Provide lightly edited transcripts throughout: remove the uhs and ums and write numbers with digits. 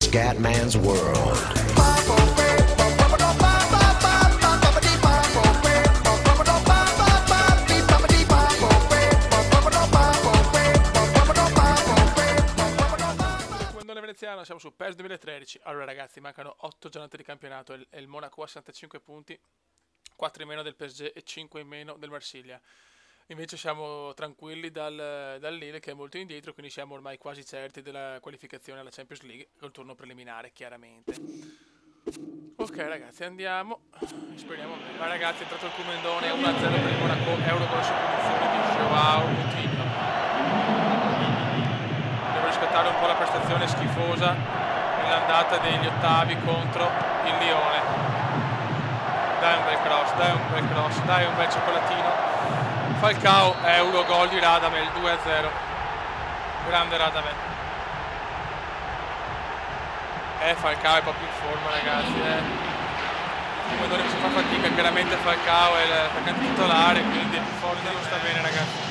Scatman's World. Veneziano, siamo su PES 2013. Allora ragazzi, mancano 8 giornate di campionato e il Monaco ha 65 punti, 4 in meno del PSG e 5 in meno del Marsiglia. Invece siamo tranquilli dal Lille, che è molto indietro, quindi siamo ormai quasi certi della qualificazione alla Champions League col turno preliminare, chiaramente. Ok ragazzi, andiamo, speriamo bene. Ma ragazzi, è entrato il Cumendone, 1-0 per il Monaco, Eurogol su punizione di Joao Coutinho. Devo riscattare un po' la prestazione schifosa nell'andata degli ottavi contro il Lione. Dai un bel cross, dai un bel cross, dai un bel cioccolatino. Falcao, Eurogol di Radamel, 2-0. Grande Radamel. Falcao è proprio in forma ragazzi, Come non si fa fatica, chiaramente Falcao è l'attaccante titolare, quindi forse non sta bene ragazzi.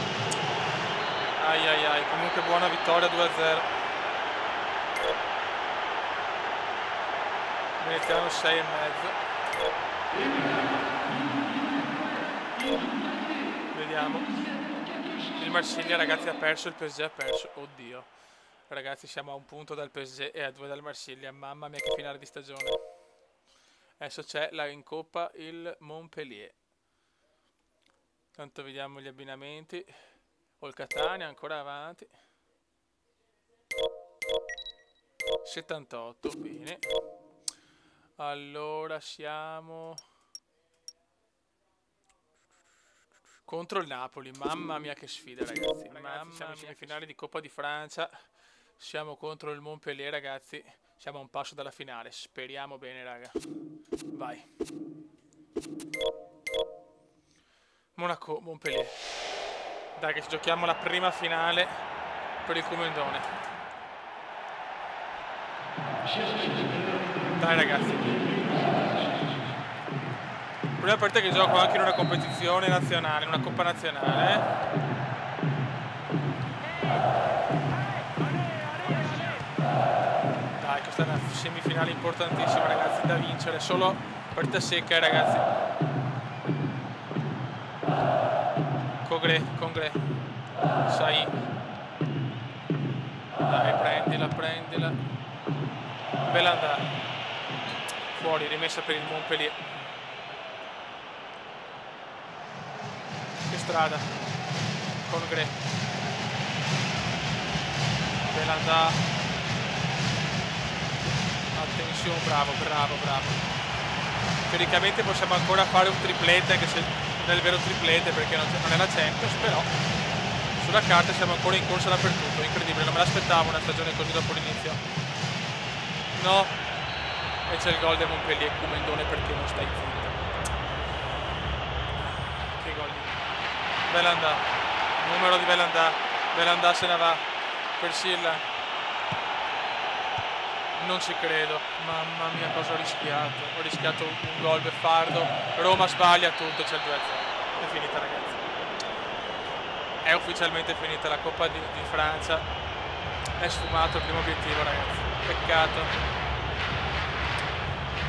Ai, comunque buona vittoria, 2-0. Veneziano 6,5. Vediamo. Il Marsiglia ragazzi ha perso, il PSG ha perso. Oddio. Ragazzi siamo a un punto dal PSG e a 2 dal Marsiglia. Mamma mia che finale di stagione. Adesso c'è in coppa il Montpellier. Tanto vediamo gli abbinamenti. O il Catania ancora avanti. 78, bene. Allora siamo contro il Napoli. Mamma mia che sfida ragazzi. Mamma siamo in semifinale di Coppa di Francia. Siamo contro il Montpellier ragazzi. Siamo a un passo dalla finale. Speriamo bene raga. Vai. Monaco, Montpellier. Dai che ci giochiamo la prima finale per il Cumendone. Dai ragazzi. Prima partita che gioco anche in una competizione nazionale, in una coppa nazionale. Dai, questa è una semifinale importantissima ragazzi, da vincere, solo partita secca ragazzi. Congre, Sai. Dai, prendila. Belanda. Fuori, rimessa per il Montpellier. Che strada. Congre. Belanda. Attenzione, bravo. Teoricamente possiamo ancora fare un triplete, anche se non è il vero triplete perché non è la Champions, però sulla carta siamo ancora in corsa dappertutto. Incredibile, non me l'aspettavo una stagione così dopo l'inizio. No, e c'è il gol del Montpellier. Cumendone, perché non stai zitto? Che gol di Belanda, numero di Belanda se ne va per Silla. Non ci credo, mamma mia cosa ho rischiato un gol beffardo. Roma sbaglia tutto, c'è il 2-0. È finita ragazzi, è ufficialmente finita la Coppa di Francia. È sfumato il primo obiettivo ragazzi, peccato.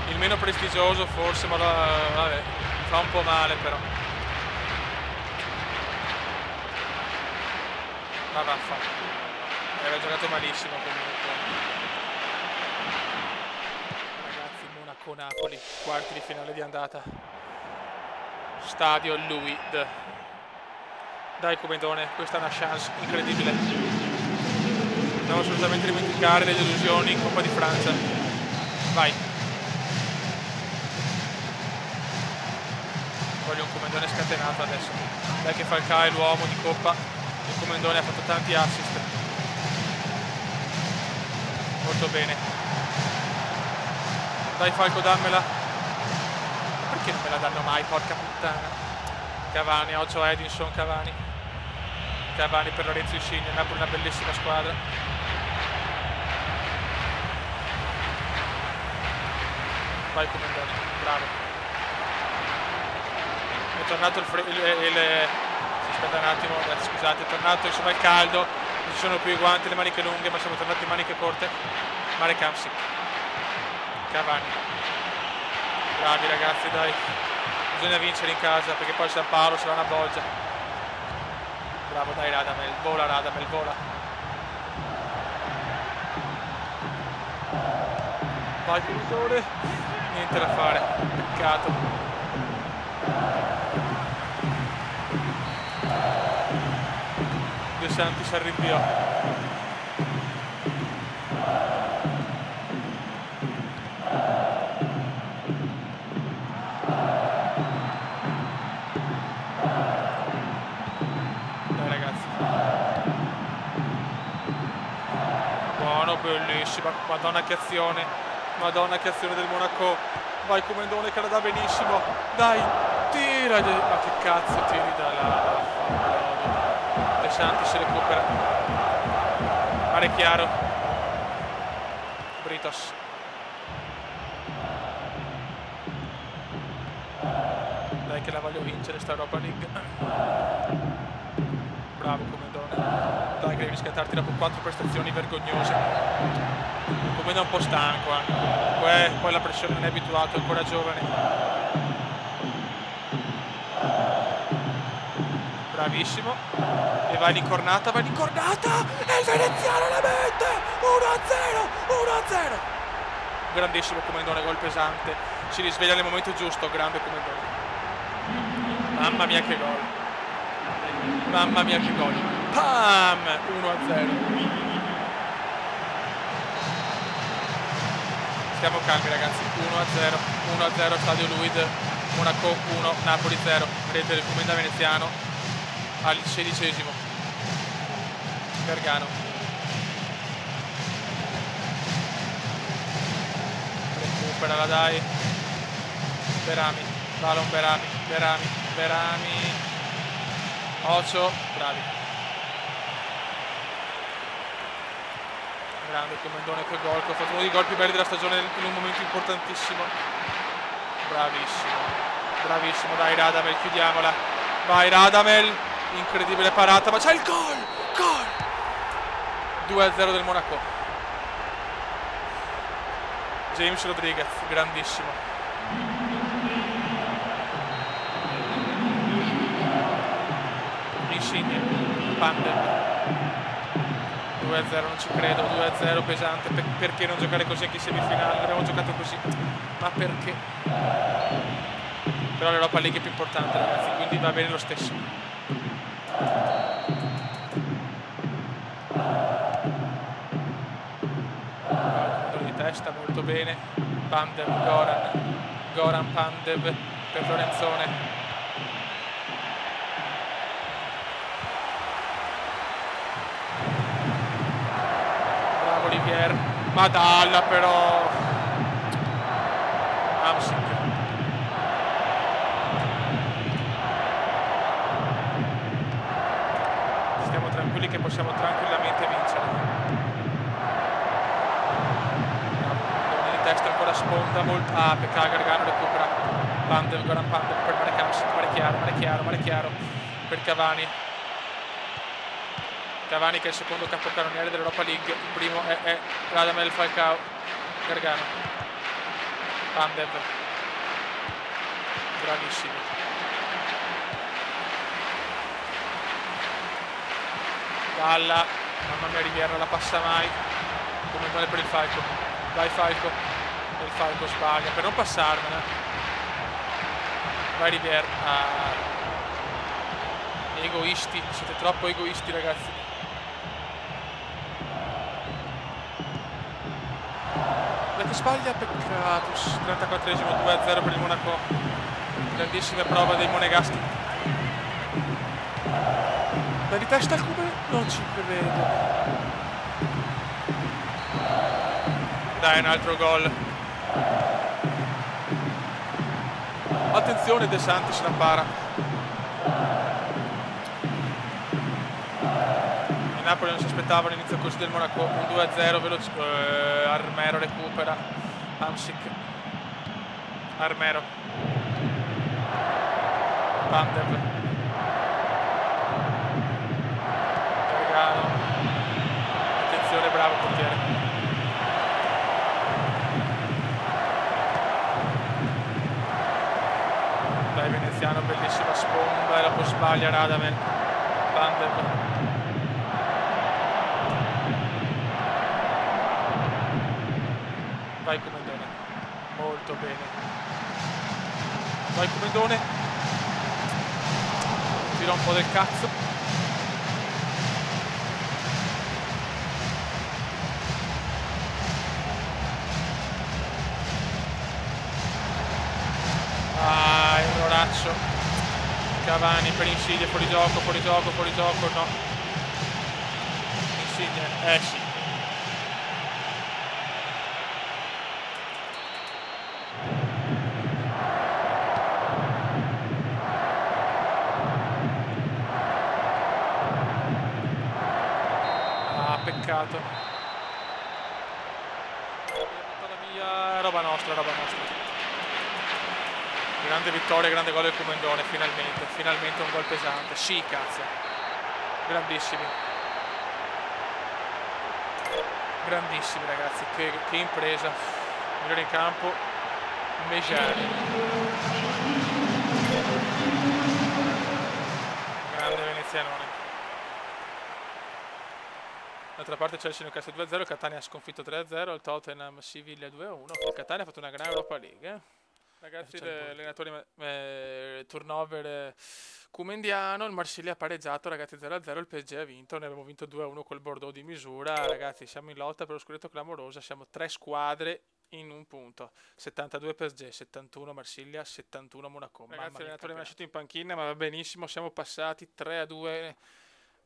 Il meno prestigioso forse, ma vabbè, fa un po' male però. Ma vaffanculo, aveva giocato malissimo comunque. Ragazzi, Monaco-Napoli, quarti di finale di andata. Stadio Louis. Dai Cumendone, questa è una chance incredibile. Dobbiamo assolutamente dimenticare le delusioni in Coppa di Francia. Vai. Voglio un Cumendone scatenato adesso. Dai che Falcao è l'uomo di Coppa. Il Cumendone ha fatto tanti assist. Molto bene. Dai Falco, dammela. Perché non me la danno mai, porca puttana. Cavani, Ocho Edinson, Cavani per Lorenzo Insigne. Napoli una bellissima squadra. Vai Cumendone, bravo. È tornato aspetta un attimo, scusate, è tornato il caldo, non ci sono più i guanti, le maniche lunghe, ma siamo tornati in maniche corte. Marek Hamsik. Cavani. Bravi ragazzi, dai. Bisogna vincere in casa perché poi San Paolo sarà una bolgia. Bravo, dai Radamel. Vola Radamel, vola. Vai Culitore. Niente da fare. Peccato. De Santis arrinviò. Bellissima, madonna che azione del Monaco. Vai Comendone che la dà benissimo, dai, tira, ma che cazzo tiri da là. De Santis recupera, mare chiaro, Britos, dai che la voglio vincere sta Europa League. Bravo Comendone, dai che devi riscattarti dopo 4 prestazioni vergognose. Come da un po' stanco anche. Poi la pressione non è abituato, è ancora giovane. Bravissimo. E vai l'incornata, e il veneziano la mette! 1-0! Grandissimo Comendone, gol pesante. Si risveglia nel momento giusto, grande Comendone. Mamma mia che gol. Pam! 1-0. Stiamo calmi ragazzi, 1-0, stadio Luid, Monaco 1, Napoli 0, rete del Comenda veneziano al 16esimo. Gargano. Recupera la dai. Berami, Balon Berami. Ocio, bravi. Grande Comendone, che gol, che ha fatto uno dei gol più belli della stagione in un momento importantissimo. Bravissimo, dai Radamel, chiudiamola. Vai Radamel, incredibile parata, ma c'è il gol! 2-0 del Monaco. James Rodriguez, grandissimo. Insigne, Pandel. 2-0, non ci credo, 2-0 pesante, perché non giocare così anche in semifinale? Abbiamo giocato così, ma perché? Però l'Europa League è più importante ragazzi, quindi va bene lo stesso. Controllo di testa, molto bene. Pandev, Goran Pandev per Lorenzone. Olivier, Madalla però. Hamsik. Stiamo tranquilli che possiamo tranquillamente vincere. Di testa ancora sponda molto. Peccato, Gargano recupera. Pandev, Goran Pandev per Marek Hamsik, mare chiaro per Cavani. Cavani che è il secondo capocannoniere dell'Europa League, il primo è Radamel Falcao. Gargano, Pandev, bravissimi. Dalla, mamma mia Riviera la passa mai, Comendone per il Falco, vai Falco, e il Falco sbaglia per non passarmela. Vai Riviera, egoisti, siete troppo egoisti ragazzi. Che sbaglia, peccato. 34esimo, 2-0 per il Monaco. Grandissima prova dei monegaschi. Da di testa al Cuba non ci credo. Dai, un altro gol. Attenzione, De Santis la para. Napoli non si aspettava l'inizio così del Monaco, un 2-0 veloce. Armero recupera, Hamsik, Armero, Pandev, Gargano, attenzione, bravo portiere. sbaglia Radamel. Pandev. Vai Comendone. Molto bene. Vai Comendone. Tira un po' del cazzo. Ah, è un oraccio. Cavani per Insigne, fuori gioco, no. Insigne, sì. Ah, peccato. Via, roba nostra. Grande vittoria, grande gol del Comendone, finalmente un gol pesante. Sì, cazzo. Grandissimi ragazzi, che impresa. Migliore in campo, Mejani. Grande venezianone. D'altra parte Chelsea Newcastle 2-0, Catania ha sconfitto 3-0, il Tottenham Siviglia 2-1. Il Catania ha fatto una gran Europa League, Ragazzi, l'allenatore turnover Kumendiano, il Marsiglia ha pareggiato, ragazzi 0-0, il PSG ha vinto, ne abbiamo vinto 2-1 col Bordeaux di misura, ragazzi siamo in lotta per lo scudetto clamorosa, siamo 3 squadre in un punto, 72 PSG, 71 Marsiglia, 71 Monaco. Ragazzi, l'allenatore è nascito in panchina, ma va benissimo, siamo passati 3-2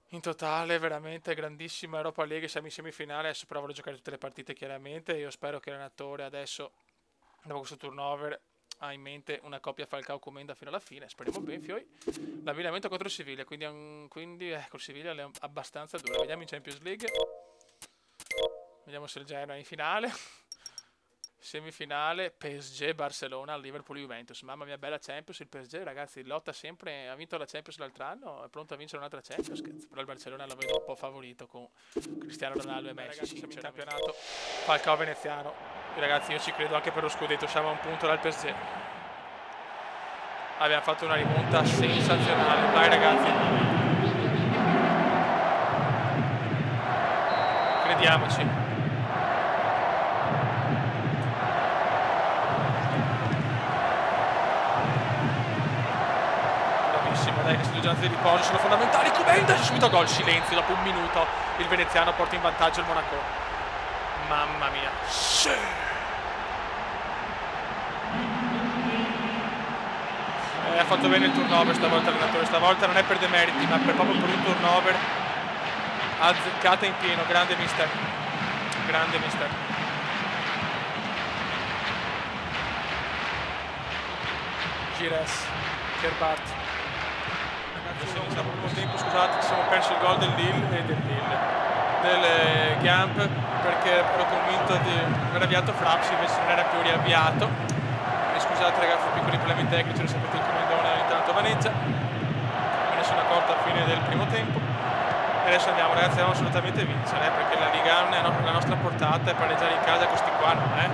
in totale, veramente grandissima Europa League, siamo in semifinale, adesso però voglio giocare tutte le partite chiaramente, io spero che l'allenatore adesso, dopo questo turnover, ha in mente una coppia Falcao-Comenda fino alla fine, speriamo bene, fioi. L'allenamento contro il Siviglia, quindi col Siviglia è abbastanza duro. Vediamo in Champions League, vediamo se il Genoa è in finale. Semifinale, PSG, Barcellona, Liverpool, Juventus. Mamma mia, bella Champions, il PSG ragazzi lotta sempre, ha vinto la Champions l'altro anno, è pronto a vincere un'altra Champions, però il Barcellona lo vedo un po' favorito con Cristiano Ronaldo e Messi. Ragazzi, siamo in campionato, Falcao veneziano, ragazzi io ci credo anche per lo scudetto, siamo a un punto dal PSG. Abbiamo fatto una rimonta sensazionale, vai ragazzi. Crediamoci. Dai, queste 2 giornate di riposo sono fondamentali. Comenda subito gol, silenzio dopo un minuto. Il veneziano porta in vantaggio il Monaco. Mamma mia. Sì. Ha fatto bene il turnover stavolta l'allenatore. Stavolta non è per demeriti, ma proprio per un turnover. Ha azzeccata in pieno. Grande mister. Grande mister. Gires. Kerbart. Siamo al primo tempo, scusate, ci siamo persi il gol del Gamp perché ero convinto di aver avviato Fraps, invece non era più riavviato. Quindi scusate ragazzi, piccoli problemi tecnici, lo sapete il Comendone ogni tanto vaneggia. Me ne sono accorto a fine del primo tempo. E adesso andiamo ragazzi, dobbiamo assolutamente vincere, perché la Liga non è la nostra portata e pareggiare in casa questi qua non è.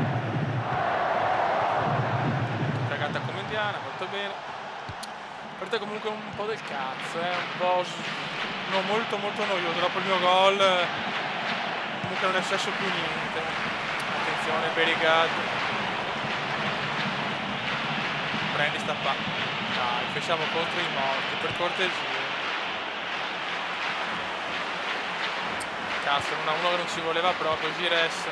Cagata comendiana, molto bene. Partita comunque un po' del cazzo, un po' no, molto noioso. Dopo il mio gol comunque non è successo più niente. Attenzione Berigad. Prendi sta pa. Dai, facciamo contro i morti, per cortesia. Cazzo, 1-1 che non ci voleva proprio, Gires.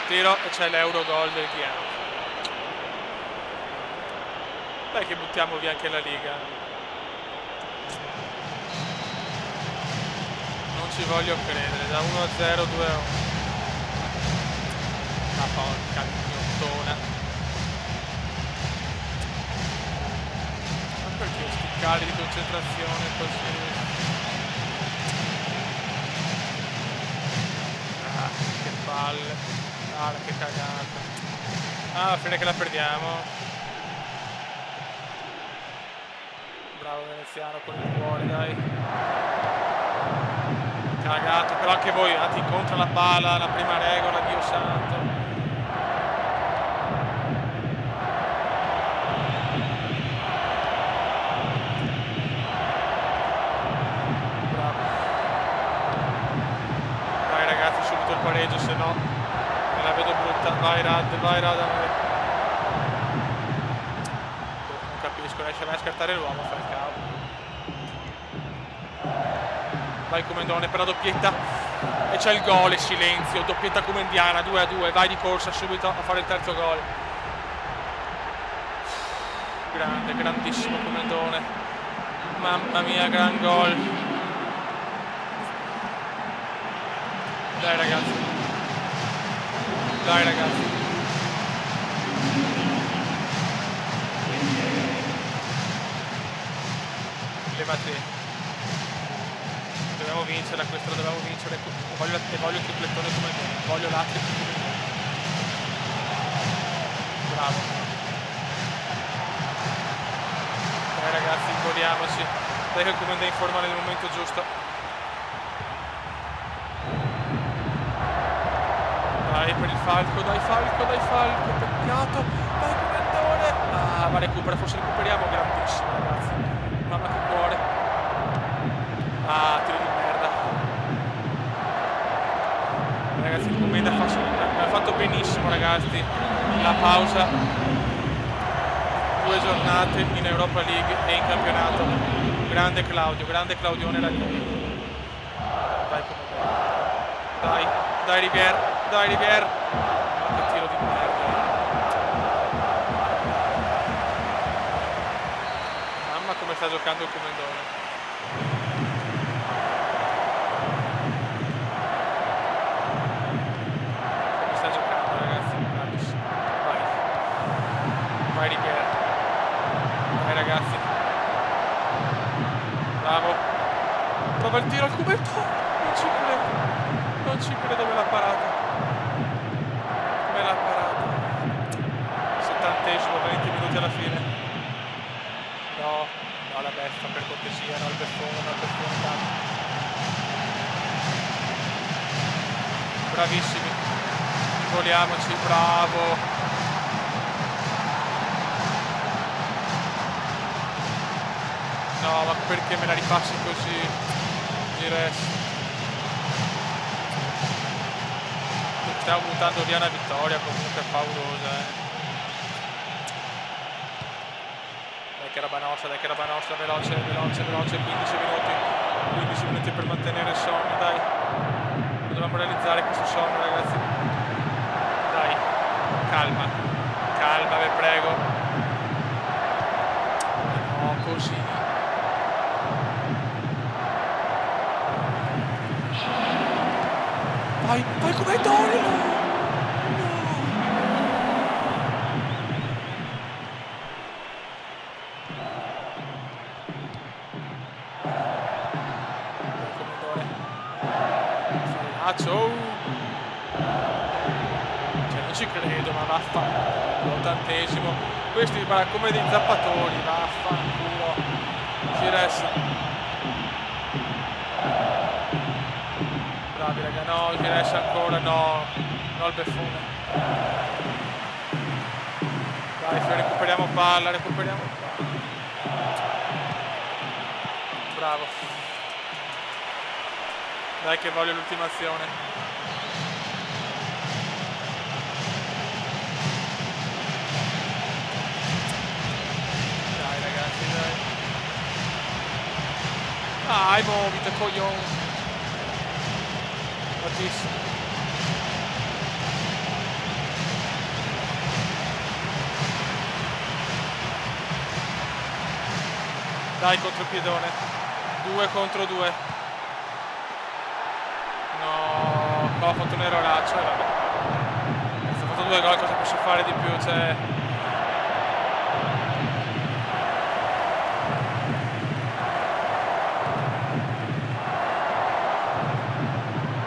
Tiro e c'è l'euro gol del Ghiano. Dai che buttiamo via anche la Liga. Non ci voglio credere, da 1-0, 2-1. Ma porca miottona. Ma perché sti cali di concentrazione così? Ah, che palle. Ah, che cagata. Ah, alla fine che la perdiamo. Bravo veneziano con il cuore, dai. Cagato, però anche voi andate incontro alla palla, la prima regola, Dio santo. pareggio, se no me la vedo brutta. Vai Rad, vai Rad. Non capisco, riesce mai a scartare l'uomo, fa il cavo. Vai Comendone per la doppietta e c'è il gol e silenzio, doppietta comendiana, 2-2, vai di corsa subito a fare il terzo gol. Grande, grandissimo Comendone, mamma mia, gran gol. Dai ragazzi, dai ragazzi. Levate. Dobbiamo vincere, questa la dobbiamo vincere. Voglio il triplettone come me. Voglio l'altro come me. Bravo. Dai ragazzi, godiamoci. Dai che Comenda in forma nel momento giusto. Dai per il Falco, dai Falco, dai Falco. Peccato. Dai Comendone. Ah, ma recupera, forse recuperiamo. Grandissimo ragazzi. Mamma che cuore. Ah, tiro di merda. Ragazzi, il Comenda ha fatto benissimo ragazzi. La pausa, 2 giornate in Europa League e in campionato. Grande Claudio, grande Claudione Ranieri. Dai Comenda. Dai Rivière, dai Rivière. Ma che tiro di merda. Mamma come sta giocando il Comendone. Vai Rivière. Dai ragazzi. Bravo. Prova il tiro al cubetto. Non ci credo. Non ci credo, me l'ha parata. Me l'ha parata. 70esimo, 20 minuti alla fine. No, no, la beffa per cortesia, no il beffone, no il beffone, tanto. Bravissimi. Voliamoci, bravo. No, ma perché me la ripassi così? Gires. Stiamo buttando via una vittoria comunque paurosa, Dai che roba nostra, veloce, 15 minuti. 15 minuti per mantenere il sonno, dai. Dobbiamo realizzare questo sonno, ragazzi. Dai, calma, vi prego. No, così. Vai come Dori! No! Fallaccio! Cioè non ci credo, ma vaffanculo, 80esimo. Questi come dei zappatori, vaffanculo. Gires. Bravi raga, no, Gires ancora, no il beffone. Dai, recuperiamo palla. Bravo. Dai che voglio l'ultima azione. Dai ragazzi, dai. Dai, muovite, coglione. Otis. Dai contropiedone. 2 contro 2. No, qua ho fatto un erroraccio e vabbè. Se ho fatto 2 gol, cosa posso fare di più? Cioè...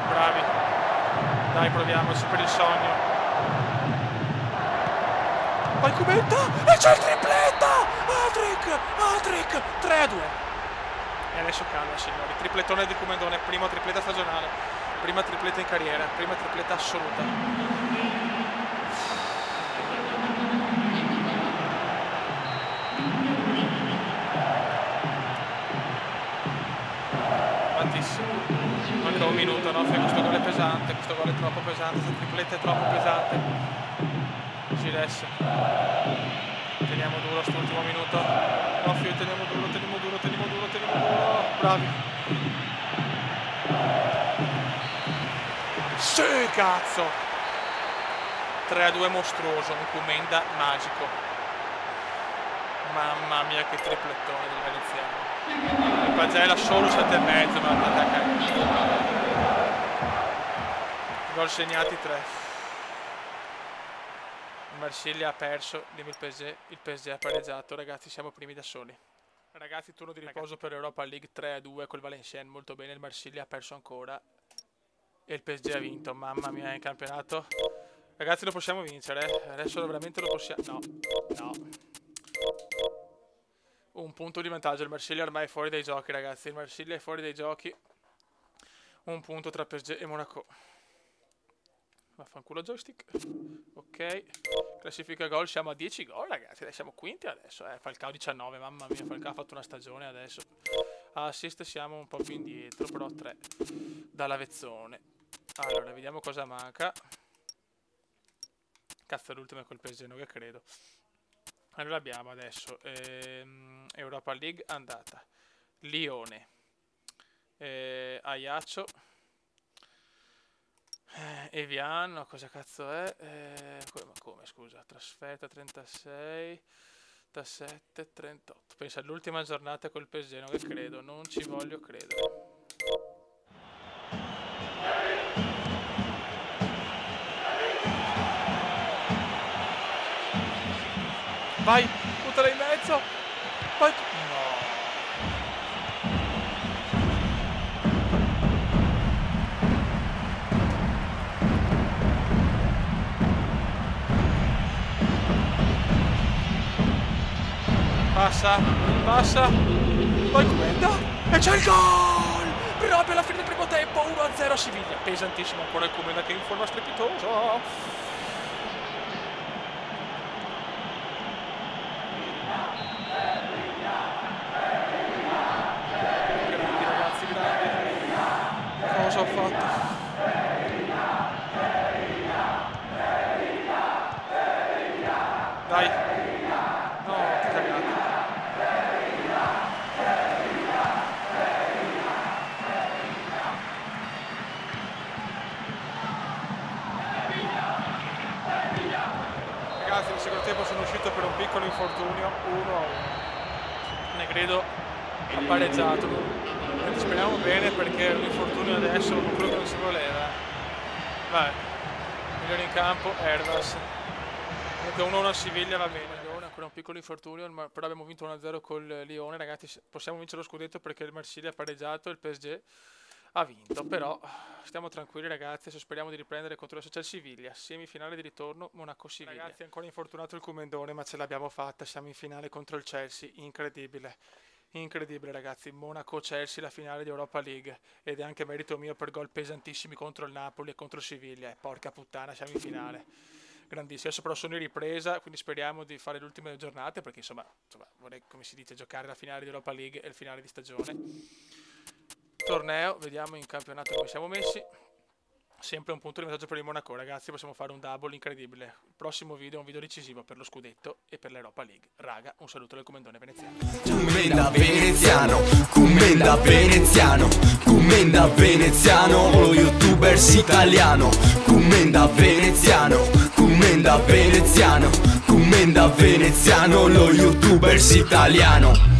Bravi. Dai, proviamoci per il sogno. Poi cubetta! E c'è il tripletta! Hat-trick! 3-2. E adesso calma signori. Triplettone di Comendone, prima tripletta stagionale. Prima tripletta in carriera. Prima tripletta assoluta. tantissimo. Manca un minuto, no? Questo gol è pesante, questo gol è troppo pesante, questa tripletta è troppo pesante. Gires. Teniamo duro quest'ultimo minuto. Nofio, teniamo duro. Bravi. Sì, cazzo! 3-2 mostruoso, un Kumenda magico. Mamma mia che triplettone del veneziano. Il Pagella solo 7,5, ma andate a cagare. Gol segnati 3. Il Marsiglia ha perso, dimmi il PSG ha pareggiato, ragazzi siamo primi da soli. Ragazzi, turno di riposo per Europa League 3-2 col Valenciennes, molto bene, il Marsiglia ha perso ancora e il PSG ha vinto, mamma mia, in campionato. Ragazzi, lo possiamo vincere, adesso veramente lo possiamo... No. Un punto di vantaggio, il Marsiglia ormai è fuori dai giochi, ragazzi, il Marsiglia è fuori dai giochi. Un punto tra PSG e Monaco. Vaffanculo joystick. Ok. Classifica gol, siamo a 10 gol, ragazzi. Siamo quinti adesso. Falcao 19, mamma mia, Falcao ha fatto una stagione adesso. Assist siamo un po' più indietro, però 3 dall'Avezzone. Allora, vediamo cosa manca. Cazzo, l'ultima è col PSG, che credo. Allora abbiamo adesso Europa League andata. Lione. Ajaccio. Evian, no, cosa cazzo è? Come scusa? Trasferta 36, 37, 38. Pensa all'ultima giornata col PSG, che credo, non ci voglio credere. Vai, buttala in mezzo. Vai. No. Passa, vai Kumenda e c'è il gol! Proprio alla fine del primo tempo, 1-0 a Siviglia. Pesantissimo ancora il Kumenda che è in forma strepitosa. Grandi ragazzi, grandi. Cosa ho fatto? Dai. Ragazzi, nel secondo tempo sono uscito per un piccolo infortunio, 1-1. Negredo ha pareggiato. Speriamo bene perché l'infortunio adesso è quello che non si voleva. Vai, migliore in campo, Hervas. Comunque 1-1 a Siviglia va bene. Ancora un piccolo infortunio, però abbiamo vinto 1-0 col Lione. Ragazzi, possiamo vincere lo scudetto perché il Marsiglia ha pareggiato e il PSG ha vinto, però stiamo tranquilli ragazzi, adesso speriamo di riprendere contro la Social Siviglia, semifinale di ritorno Monaco-Siviglia. Ragazzi, è ancora infortunato il Kumendone, ma ce l'abbiamo fatta, siamo in finale contro il Chelsea, incredibile. Incredibile ragazzi, Monaco-Chelsea la finale di Europa League ed è anche merito mio per gol pesantissimi contro il Napoli e contro il Siviglia, porca puttana, siamo in finale. Grandissimo, adesso però sono in ripresa, quindi speriamo di fare le ultime giornate perché insomma vorrei, come si dice, giocare la finale di Europa League e il finale di stagione. Torneo, vediamo in campionato come siamo messi. Sempre un punto di vantaggio per il Monaco, ragazzi, possiamo fare un double incredibile. Il prossimo video è un video decisivo per lo scudetto e per l'Europa League. Raga, un saluto dal Kumendone veneziano. Kumenda veneziano, Kumenda veneziano, Kumenda veneziano, lo youtubers italiano. Kumenda veneziano, Kumenda veneziano, Kumenda veneziano, lo youtubers italiano.